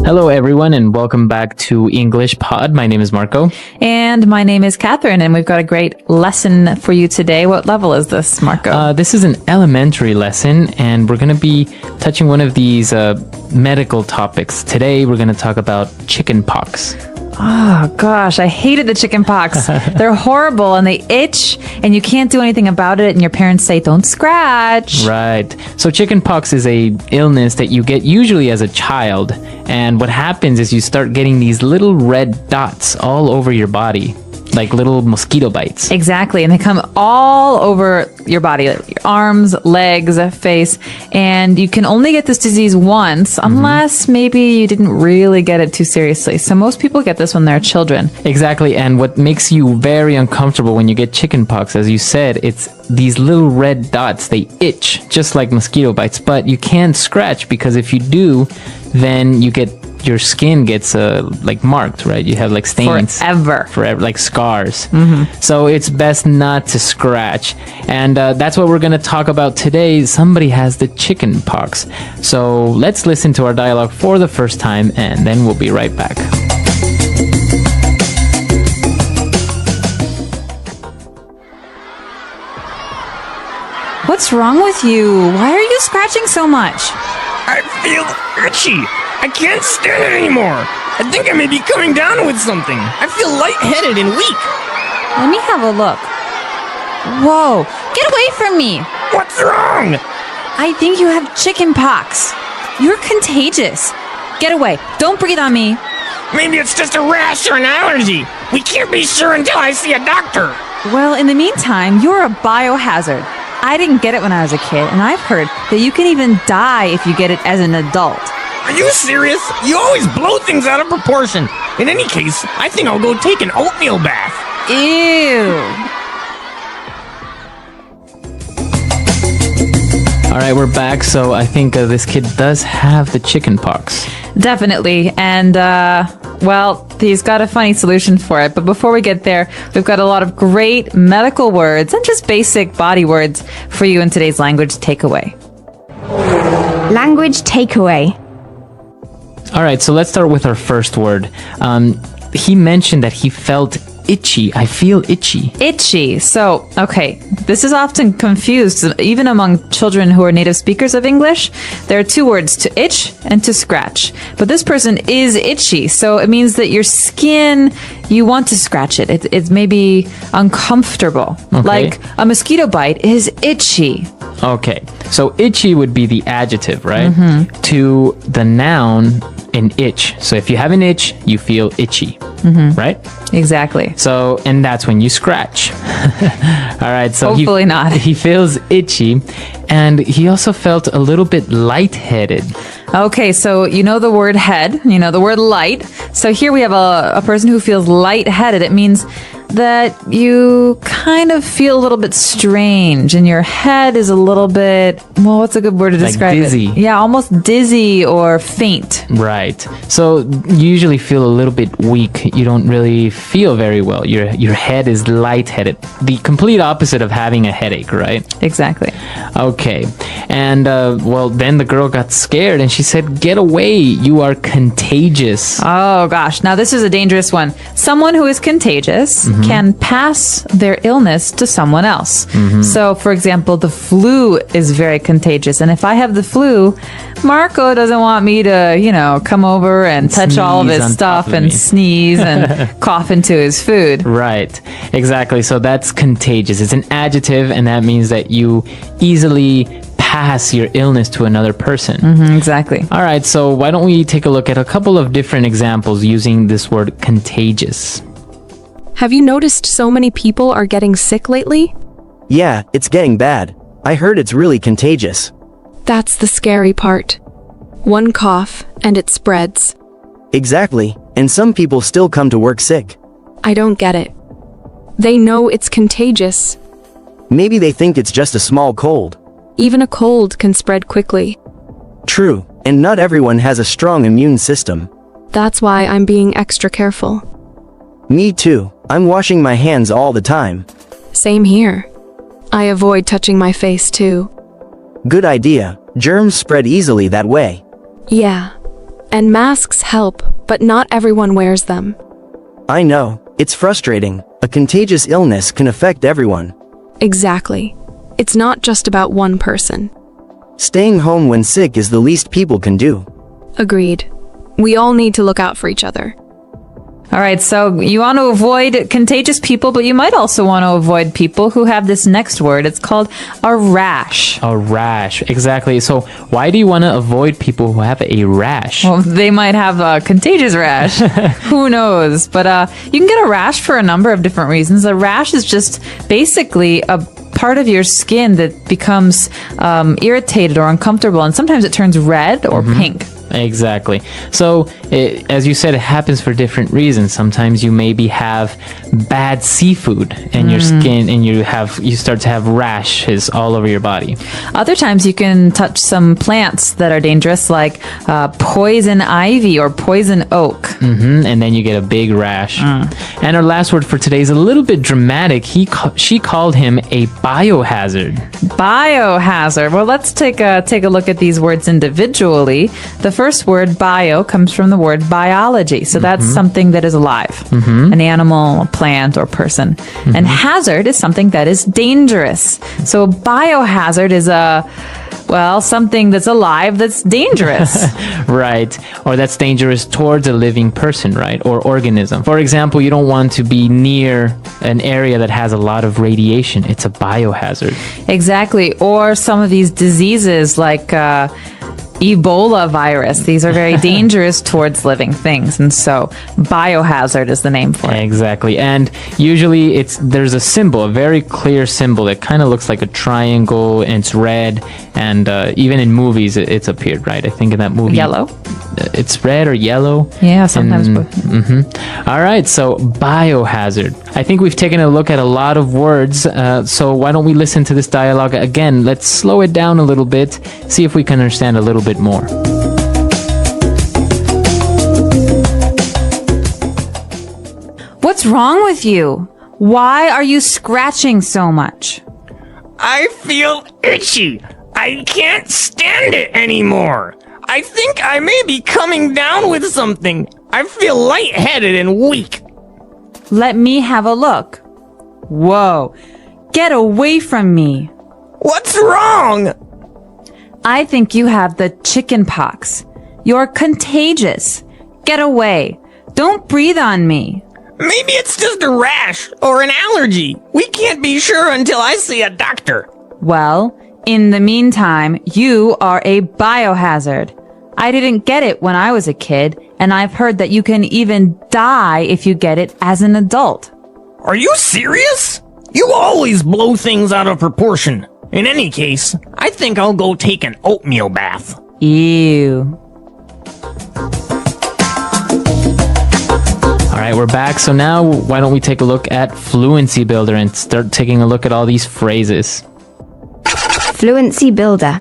Hello, everyone, and welcome back to English Pod. My name is Marco. And my name is Catherine, and we've got a great lesson for you today. What level is this, Marco? This is an elementary lesson, and we're going to be touching one of these medical topics. Today, we're going to talk about chicken pox. Oh, gosh, I hated the chicken pox. They're horrible, and they itch, and you can't do anything about it, and your parents say, don't scratch. Right. So chicken pox is a illness that you get usually as a child, and what happens is you start getting these little red dots all over your body, like little mosquito bites. Exactly, and they come all over your body, like your arms, legs, face, and you can only get this disease once, unless maybe you didn't really get it too seriously. So most people get this when they're children. Exactly, and what makes you very uncomfortable when you get chicken pox, as you said, it's these little red dots. They itch just like mosquito bites, but you can't scratch because if you do, then your skin gets like marked, right? You have like stains Forever, like scars. So it's best not to scratch, and that's what we're going to talk about today. Somebody has the chicken pox. So let's listen to our dialogue for the first time, and then we'll be right back. What's wrong with you? Why are you scratching so much? I feel itchy. I can't stand it anymore. I think I may be coming down with something. I feel lightheaded and weak. Let me have a look. Whoa, get away from me. What's wrong? I think you have chicken pox. You're contagious. Get away. Don't breathe on me. Maybe it's just a rash or an allergy. We can't be sure until I see a doctor. Well, in the meantime, you're a biohazard. I didn't get it when I was a kid, and I've heard that you can even die if you get it as an adult. Are you serious? You always blow things out of proportion. In any case, I think I'll go take an oatmeal bath. Ew. All right, we're back. So I think this kid does have the chicken pox. Definitely. And, well, he's got a funny solution for it. But before we get there, we've got a lot of great medical words and just basic body words for you in today's language takeaway. Language takeaway. All right, so let's start with our first word. He mentioned that he felt itchy. I feel itchy. Itchy. So, okay, this is often confused, even among children who are native speakers of English. There are two words, to itch and to scratch. But this person is itchy, so it means that your skin, you want to scratch it. It's maybe uncomfortable. Okay. Like a mosquito bite is itchy. Okay, so itchy would be the adjective, right? To the noun, an itch. So if you have an itch, you feel itchy, right? Exactly. So, and that's when you scratch. All right, so Hopefully not. He feels itchy, and he also felt a little bit lightheaded. Okay, so you know the word head, you know the word light. So here we have a person who feels lightheaded. It means that you kind of feel a little bit strange and your head is a little bit, well, what's a good word to describe dizzy. it? Yeah, almost dizzy or faint. Right. So you usually feel a little bit weak. You don't really feel very well. Your head is lightheaded. The complete opposite of having a headache, right? Exactly. Okay. And, well, then the girl got scared and she said, "Get away. You are contagious." Oh gosh, now this is a dangerous one. Someone who is contagious can pass their illness to someone else. So, for example, the flu is very contagious. And if I have the flu, Marco doesn't want me to, come over and touch all of Sneeze his on stuff top of and me. sneeze and cough into his food. Right. Exactly. So that's contagious. It's an adjective, and that means that you easily pass your illness to another person. Exactly. All right. So why don't we take a look at a couple of different examples using this word contagious? Have you noticed so many people are getting sick lately? Yeah, it's getting bad. I heard it's really contagious. That's the scary part. One cough, and it spreads. Exactly, and some people still come to work sick. I don't get it. They know it's contagious. Maybe they think it's just a small cold. Even a cold can spread quickly. True, and not everyone has a strong immune system. That's why I'm being extra careful. Me too. I'm washing my hands all the time. Same here. I avoid touching my face too. Good idea. Germs spread easily that way. Yeah. And masks help, but not everyone wears them. I know. It's frustrating. A contagious illness can affect everyone. Exactly. It's not just about one person. Staying home when sick is the least people can do. Agreed. We all need to look out for each other. All right, so you want to avoid contagious people, but you might also want to avoid people who have this next word. It's called a rash. A rash, exactly. So why do you want to avoid people who have a rash? Well, they might have a contagious rash. Who knows? But you can get a rash for a number of different reasons. A rash is just basically a part of your skin that becomes irritated or uncomfortable, and sometimes it turns red or pink. Exactly. So, as you said, it happens for different reasons. Sometimes you maybe have bad seafood in your skin, and you start to have rashes all over your body. Other times you can touch some plants that are dangerous, like poison ivy or poison oak. And then you get a big rash. And our last word for today is a little bit dramatic. She called him a biohazard. Biohazard. Well, let's take a look at these words individually. The first word, bio, comes from the word biology. So that's something that is alive, an animal, a plant, or person. And hazard is something that is dangerous. So a biohazard is something that's alive that's dangerous. Right. Or that's dangerous towards a living person, right? Or organism. For example, you don't want to be near an area that has a lot of radiation. It's a biohazard. Exactly. Or some of these diseases like Ebola virus. These are very dangerous towards living things. And so biohazard is the name for it. Exactly. And usually there's a symbol, a very clear symbol that kind of looks like a triangle, and it's red. And even in movies, it's appeared, right? I think in that movie. Yellow. It's red or yellow. Yeah, sometimes both. All right. So biohazard. I think we've taken a look at a lot of words. So why don't we listen to this dialogue again? Let's slow it down a little bit. See if we can understand a little bit more. What's wrong with you? Why are you scratching so much? I feel itchy. I can't stand it anymore. I think I may be coming down with something. I feel lightheaded and weak. Let me have a look. Whoa. Get away from me. What's wrong? I think you have the chicken pox. You're contagious. Get away. Don't breathe on me. Maybe it's just a rash or an allergy. We can't be sure until I see a doctor. Well, in the meantime, you are a biohazard. I didn't get it when I was a kid, and I've heard that you can even die if you get it as an adult. Are you serious? You always blow things out of proportion. In any case, I think I'll go take an oatmeal bath. Ew. All right, we're back. So now why don't we take a look at Fluency Builder and start taking a look at all these phrases. Fluency Builder.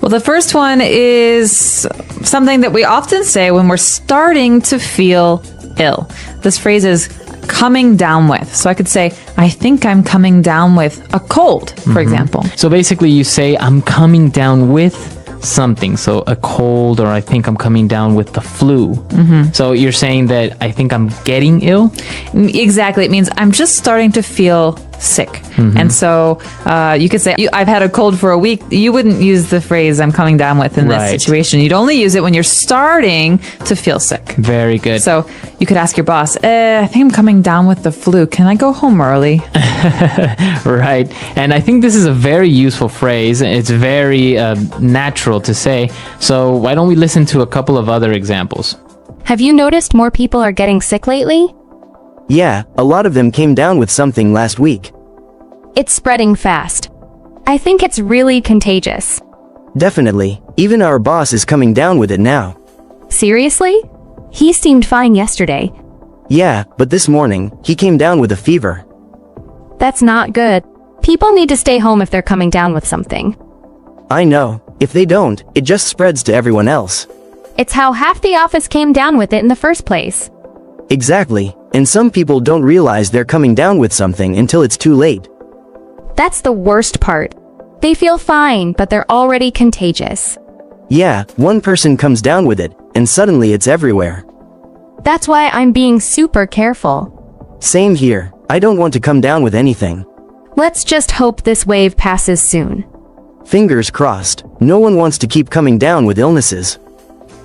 Well, the first one is something that we often say when we're starting to feel ill. This phrase is coming down with. So I could say, I think I'm coming down with a cold, for example. So basically you say, I'm coming down with something. So a cold, or I think I'm coming down with the flu. So you're saying that I think I'm getting ill? Exactly. It means I'm just starting to feel sick. And so you could say, I've had a cold for a week. You wouldn't use the phrase I'm coming down with in this situation. You'd only use it when you're starting to feel sick. Very good. So you could ask your boss, I think I'm coming down with the flu. Can I go home early? Right. And I think this is a very useful phrase. It's very natural to say. So why don't we listen to a couple of other examples? Have you noticed more people are getting sick lately? Yeah, a lot of them came down with something last week. It's spreading fast. I think it's really contagious. Definitely. Even our boss is coming down with it now. Seriously? He seemed fine yesterday. Yeah, but this morning, he came down with a fever. That's not good. People need to stay home if they're coming down with something. I know. If they don't, it just spreads to everyone else. It's how half the office came down with it in the first place. Exactly. And some people don't realize they're coming down with something until it's too late. That's the worst part. They feel fine, but they're already contagious. Yeah, one person comes down with it, and suddenly it's everywhere. That's why I'm being super careful. Same here. I don't want to come down with anything. Let's just hope this wave passes soon. Fingers crossed. No one wants to keep coming down with illnesses.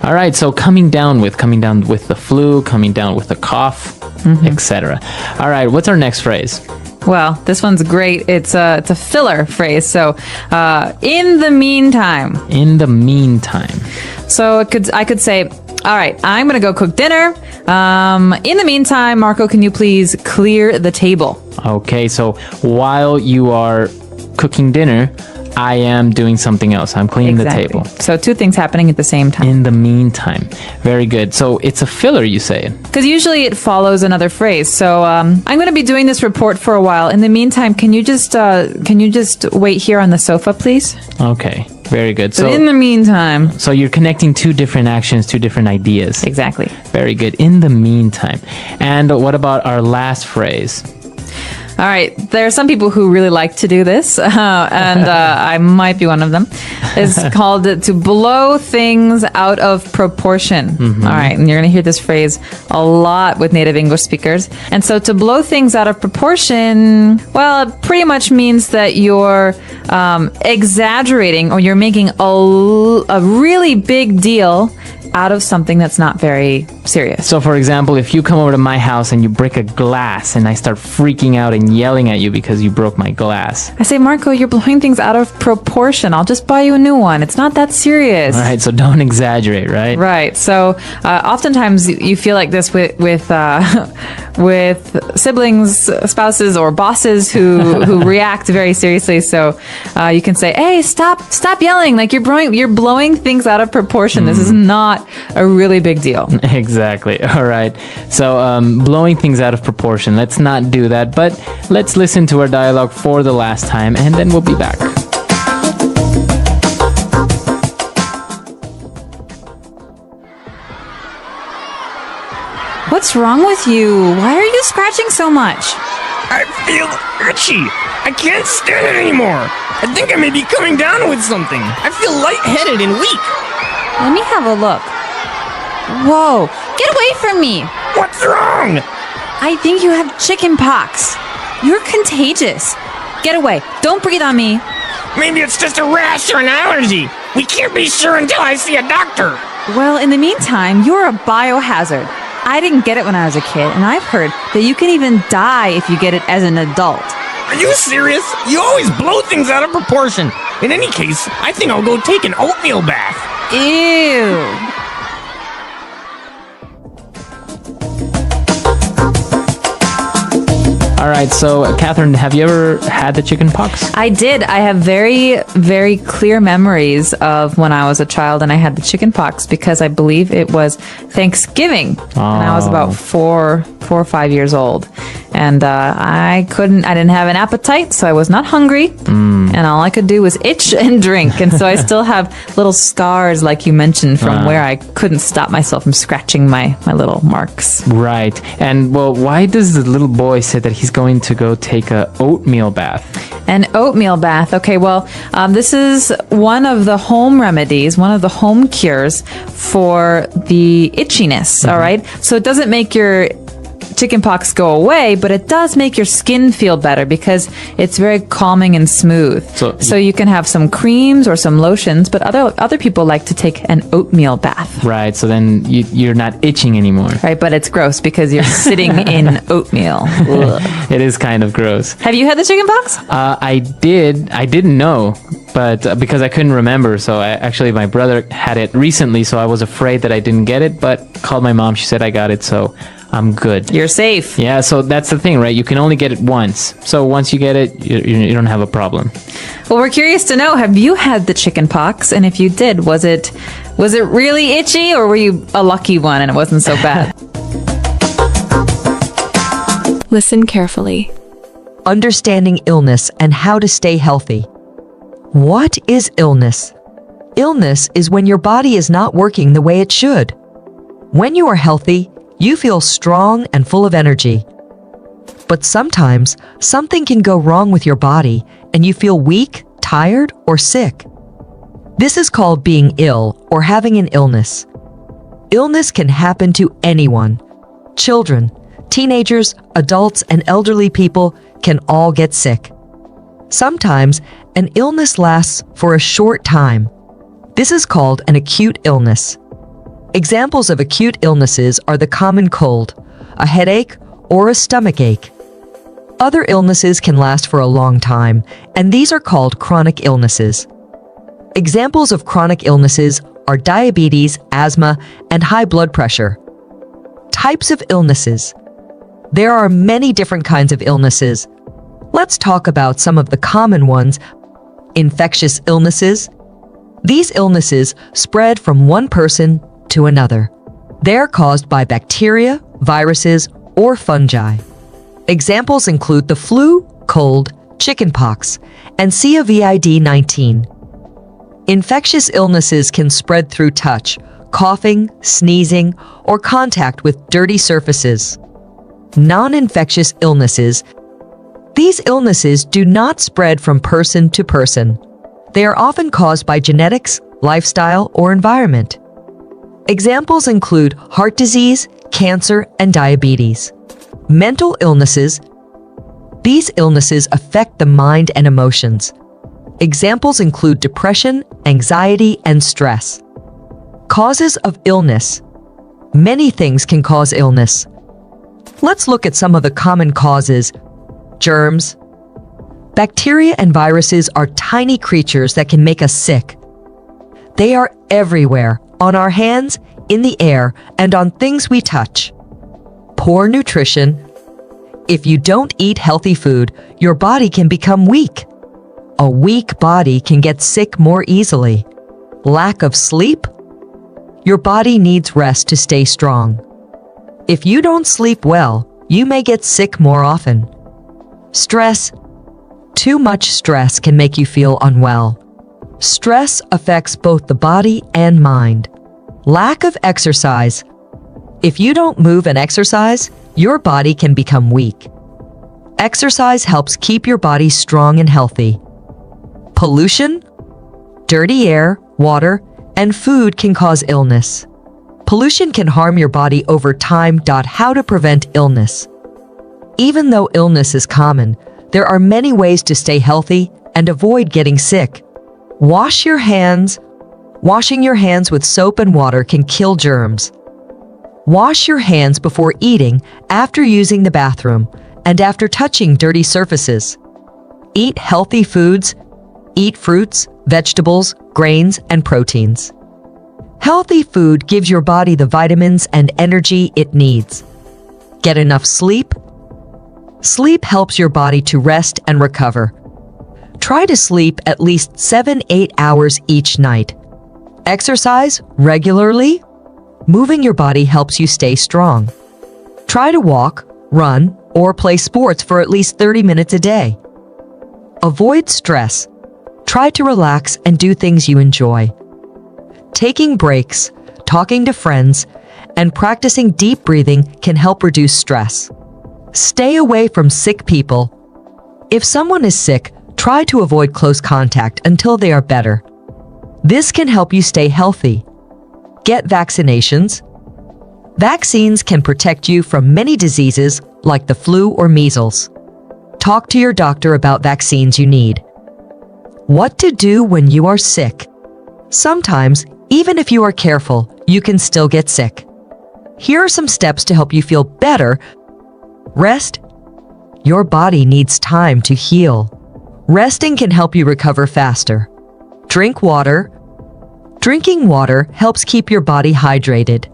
All right, so coming down with the flu, coming down with the cough, etc. All right, what's our next phrase? Well, this one's great. It's a filler phrase. So, in the meantime. In the meantime. So I could say, all right, I'm gonna go cook dinner. In the meantime, Marco, can you please clear the table? Okay, so while you are cooking dinner, I am doing something else. I'm cleaning the table. So two things happening at the same time. In the meantime. Very good. So it's a filler, you say? Because usually it follows another phrase. So I'm going to be doing this report for a while. In the meantime, can you just wait here on the sofa, please? Okay. Very good. So in the meantime. So you're connecting two different actions, two different ideas. Exactly. Very good. In the meantime. And what about our last phrase? All right. There are some people who really like to do this, and I might be one of them. It's called to blow things out of proportion. All right. And you're going to hear this phrase a lot with native English speakers. And so to blow things out of proportion, well, it pretty much means that you're exaggerating or you're making a really big deal out of something that's not very serious. So, for example, if you come over to my house and you break a glass and I start freaking out and yelling at you because you broke my glass. I say, Marco, you're blowing things out of proportion. I'll just buy you a new one. It's not that serious. All right, so don't exaggerate, right? Right. So, oftentimes you feel like this with siblings, spouses, or bosses who react very seriously. So, you can say, "Hey, stop yelling! Like you're blowing things out of proportion. This is not a really big deal." Exactly. All right. So, blowing things out of proportion. Let's not do that, but let's listen to our dialogue for the last time, and then we'll be back. What's wrong with you? Why are you scratching so much? I feel itchy. I can't stand it anymore. I think I may be coming down with something. I feel lightheaded and weak. Let me have a look. Whoa, get away from me. What's wrong? I think you have chicken pox. You're contagious. Get away. Don't breathe on me. Maybe it's just a rash or an allergy. We can't be sure until I see a doctor. Well, in the meantime, you're a biohazard. I didn't get it when I was a kid, and I've heard that you can even die if you get it as an adult. Are you serious? You always blow things out of proportion. In any case, I think I'll go take an oatmeal bath. Ew. All right, so Catherine, have you ever had the chicken pox? I did. I have very, very clear memories of when I was a child and I had the chicken pox because I believe it was Thanksgiving. And I was about 4 or 5 years old. And I didn't have an appetite, so I was not hungry. And all I could do was itch and drink. And so I still have little scars, like you mentioned, from where I couldn't stop myself from scratching my little marks. Right. And, well, why does the little boy say that he's going to go take a oatmeal bath? An oatmeal bath. Okay, well, this is one of the home remedies, one of the home cures for the itchiness, all right? So it doesn't make your chickenpox go away, but it does make your skin feel better because it's very calming and smooth. So you can have some creams or some lotions, but other people like to take an oatmeal bath. Right, so then you're not itching anymore. Right, but it's gross because you're sitting in oatmeal. It is kind of gross. Have you had the chickenpox? I didn't know, but because I couldn't remember, so my brother had it recently, so I was afraid that I didn't get it, but called my mom, she said I got it, so I'm good. You're safe. Yeah, so that's the thing, right? You can only get it once. So once you get it, you don't have a problem. Well, we're curious to know, have you had the chicken pox? And if you did, was it really itchy, or were you a lucky one and it wasn't so bad? Listen carefully. Understanding illness and how to stay healthy. What is illness? Illness is when your body is not working the way it should. When you are healthy, you feel strong and full of energy. But sometimes, something can go wrong with your body and you feel weak, tired, or sick. This is called being ill or having an illness. Illness can happen to anyone. Children, teenagers, adults, and elderly people can all get sick. Sometimes, an illness lasts for a short time. This is called an acute illness. Examples of acute illnesses are the common cold, a headache, or a stomach ache. Other illnesses can last for a long time, and these are called chronic illnesses. Examples of chronic illnesses are diabetes, asthma, and high blood pressure. Types of illnesses. There are many different kinds of illnesses. Let's talk about some of the common ones. Infectious illnesses. These illnesses spread from one person to another. They're caused by bacteria, viruses, or fungi. Examples include the flu, cold, chickenpox, and COVID-19. Infectious illnesses can spread through touch, coughing, sneezing, or contact with dirty surfaces. Non-infectious illnesses. These illnesses do not spread from person to person. They are often caused by genetics, lifestyle, or environment. Examples include heart disease, cancer, and diabetes. Mental illnesses. These illnesses affect the mind and emotions. Examples include depression, anxiety, and stress. Causes of illness. Many things can cause illness. Let's look at some of the common causes. Germs. Bacteria and viruses are tiny creatures that can make us sick. They are everywhere, on our hands, in the air, and on things we touch. Poor nutrition. If you don't eat healthy food, your body can become weak. A weak body can get sick more easily. Lack of sleep. Your body needs rest to stay strong. If you don't sleep well, you may get sick more often. Stress. Too much stress can make you feel unwell. Stress affects both the body and mind. Lack of exercise. If you don't move and exercise, your body can become weak. Exercise helps keep your body strong and healthy. Pollution. Dirty air, water, and food can cause illness. Pollution can harm your body over time. How to prevent illness. Even though illness is common, there are many ways to stay healthy and avoid getting sick. Wash your hands. Washing your hands with soap and water can kill germs. Wash your hands before eating, after using the bathroom, and after touching dirty surfaces. Eat healthy foods. Eat fruits, vegetables, grains, and proteins. Healthy food gives your body the vitamins and energy it needs. Get enough sleep. Sleep helps your body to rest and recover. Try to sleep at least 7-8 hours each night. Exercise regularly. Moving your body helps you stay strong. Try to walk, run, or play sports for at least 30 minutes a day. Avoid stress. Try to relax and do things you enjoy. Taking breaks, talking to friends, and practicing deep breathing can help reduce stress. Stay away from sick people. If someone is sick, try to avoid close contact until they are better. This can help you stay healthy. Get vaccinations. Vaccines can protect you from many diseases like the flu or measles. Talk to your doctor about vaccines you need. What to do when you are sick. Sometimes, even if you are careful, you can still get sick. Here are some steps to help you feel better. Rest. Your body needs time to heal. Resting can help you recover faster. Drink water. Drinking water helps keep your body hydrated.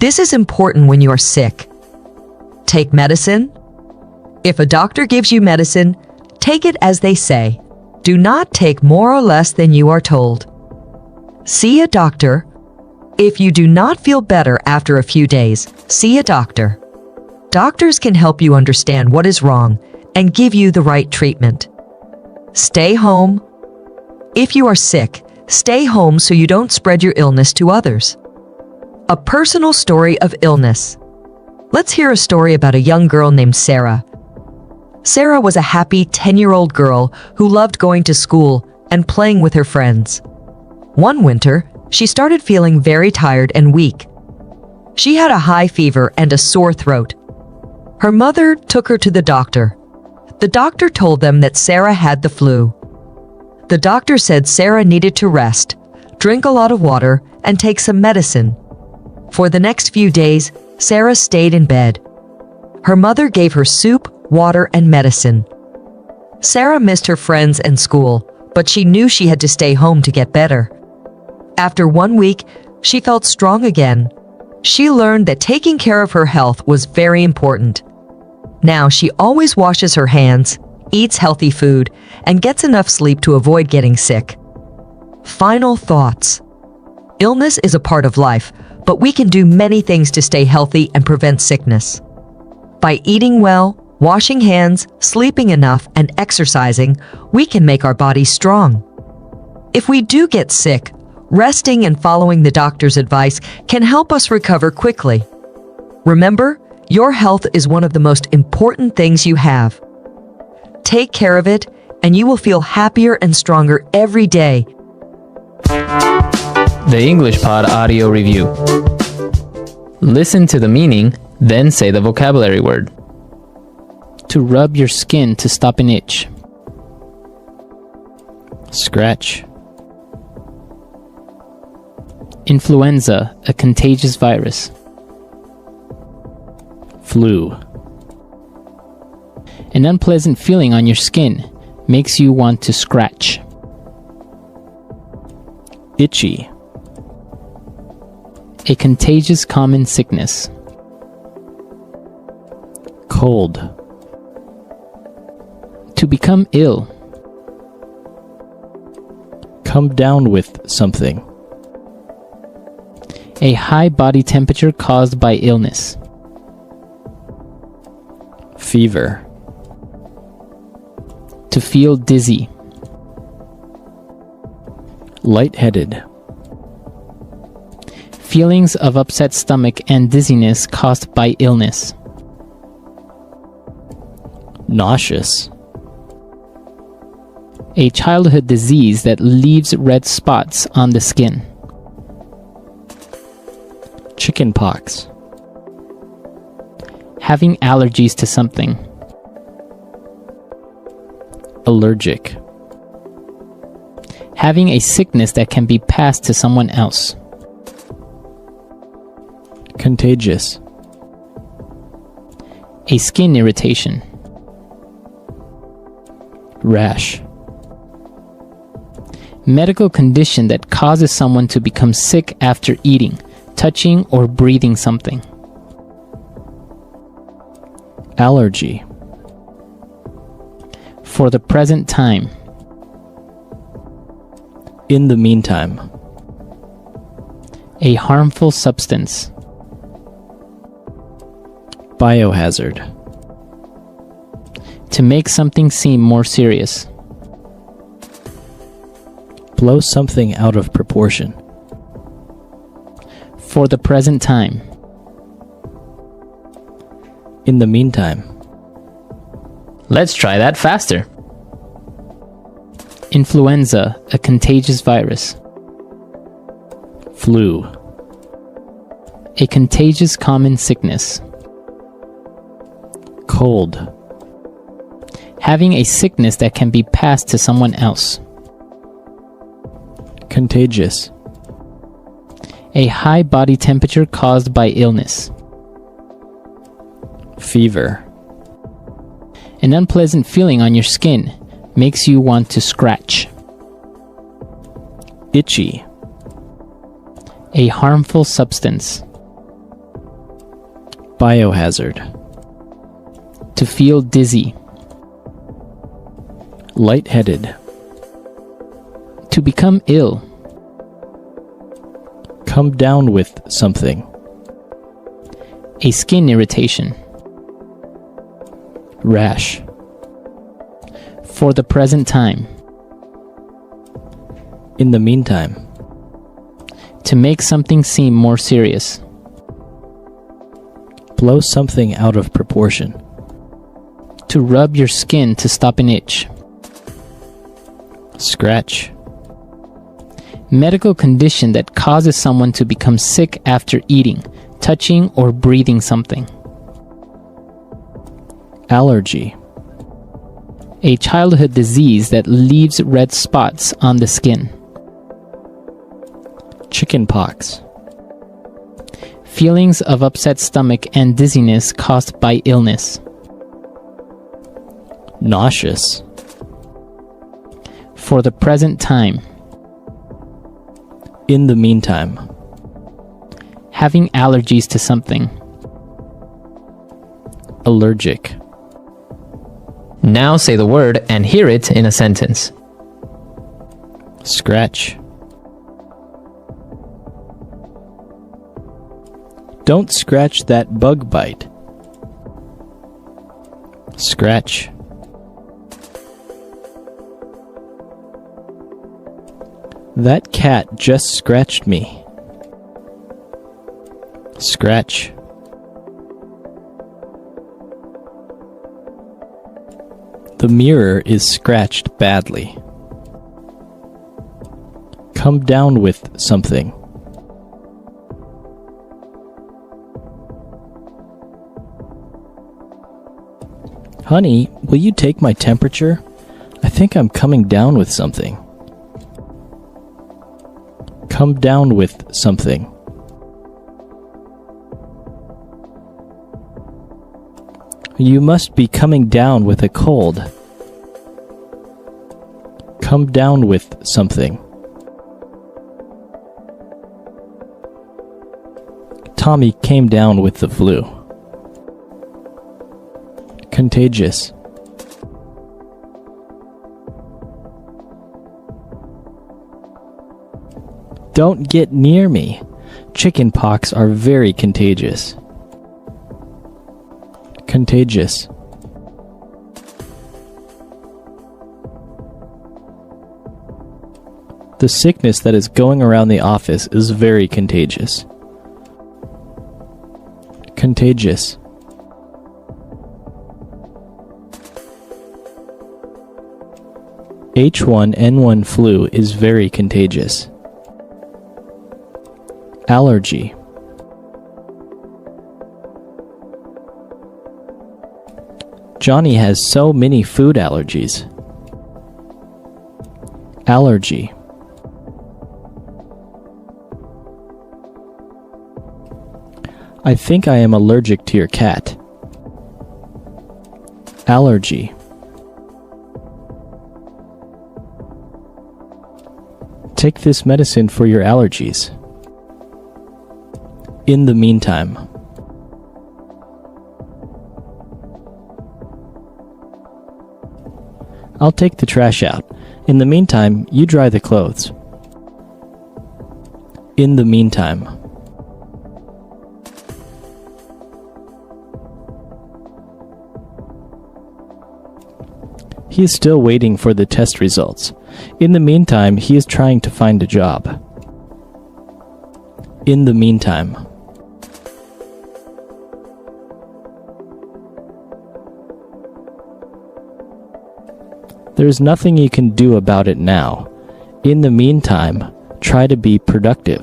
This is important when you are sick. Take medicine. If a doctor gives you medicine, take it as they say. Do not take more or less than you are told. See a doctor. If you do not feel better after a few days, see a doctor. Doctors can help you understand what is wrong and give you the right treatment. Stay home. If you are sick, stay home so you don't spread your illness to others. A personal story of illness. Let's hear a story about a young girl named Sarah. Sarah was a happy 10-year-old girl who loved going to school and playing with her friends. One winter, she started feeling very tired and weak. She had a high fever and a sore throat. Her mother took her to the doctor. The doctor told them that Sarah had the flu. The doctor said Sarah needed to rest, drink a lot of water, and take some medicine. For the next few days, Sarah stayed in bed. Her mother gave her soup, water, and medicine. Sarah missed her friends and school, but she knew she had to stay home to get better. After 1 week, she felt strong again. She learned that taking care of her health was very important. Now she always washes her hands, eats healthy food, and gets enough sleep to avoid getting sick. Final thoughts. Illness is a part of life, but we can do many things to stay healthy and prevent sickness. By eating well, washing hands, sleeping enough, and exercising, we can make our bodies strong. If we do get sick, resting and following the doctor's advice can help us recover quickly. Remember, your health is one of the most important things you have. Take care of it, and you will feel happier and stronger every day. The English Pod Audio Review. Listen to the meaning, then say the vocabulary word. To rub your skin to stop an itch. Scratch. Influenza, a contagious virus. Flu. An unpleasant feeling on your skin makes you want to scratch. Itchy. A contagious common sickness. Cold. To become ill. Come down with something. A high body temperature caused by illness. Fever. To feel dizzy. Lightheaded. Feelings of upset stomach and dizziness caused by illness. Nauseous. A childhood disease that leaves red spots on the skin. Chickenpox. Having allergies to something. Allergic. Having a sickness that can be passed to someone else. Contagious. A skin irritation. Rash. Medical condition that causes someone to become sick after eating, touching, or breathing something. Allergy. For the present time. In the meantime. A harmful substance. Biohazard. To make something seem more serious. Blow something out of proportion. For the present time. In the meantime. Let's try that faster. Influenza, a contagious virus. Flu. A contagious common sickness. Cold. Having a sickness that can be passed to someone else. Contagious. A high body temperature caused by illness. Fever. An unpleasant feeling on your skin makes you want to scratch. Itchy. A harmful substance. Biohazard. To feel dizzy. Lightheaded. To become ill. Come down with something. A skin irritation. Rash. For the present time. In the meantime. To make something seem more serious. Blow something out of proportion. To rub your skin to stop an itch. Scratch. Medical condition that causes someone to become sick after eating, touching or breathing something. Allergy. A childhood disease that leaves red spots on the skin. Chicken pox. Feelings of upset stomach and dizziness caused by illness. Nauseous. For the present time. In the meantime. Having allergies to something. Allergic. Now say the word and hear it in a sentence. Scratch. Don't scratch that bug bite. Scratch. That cat just scratched me. Scratch. The mirror is scratched badly. Come down with something. Honey, will you take my temperature? I think I'm coming down with something. Come down with something. You must be coming down with a cold. Come down with something. Tommy came down with the flu. Contagious. Don't get near me. Chicken pox are very contagious. Contagious. The sickness that is going around the office is very contagious. Contagious. H1N1 flu is very contagious. Allergy. Johnny has so many food allergies. Allergy. I think I am allergic to your cat. Allergy. Take this medicine for your allergies. In the meantime. I'll take the trash out. In the meantime, you dry the clothes. In the meantime. He is still waiting for the test results. In the meantime, he is trying to find a job. In the meantime. There's nothing you can do about it now. In the meantime, try to be productive.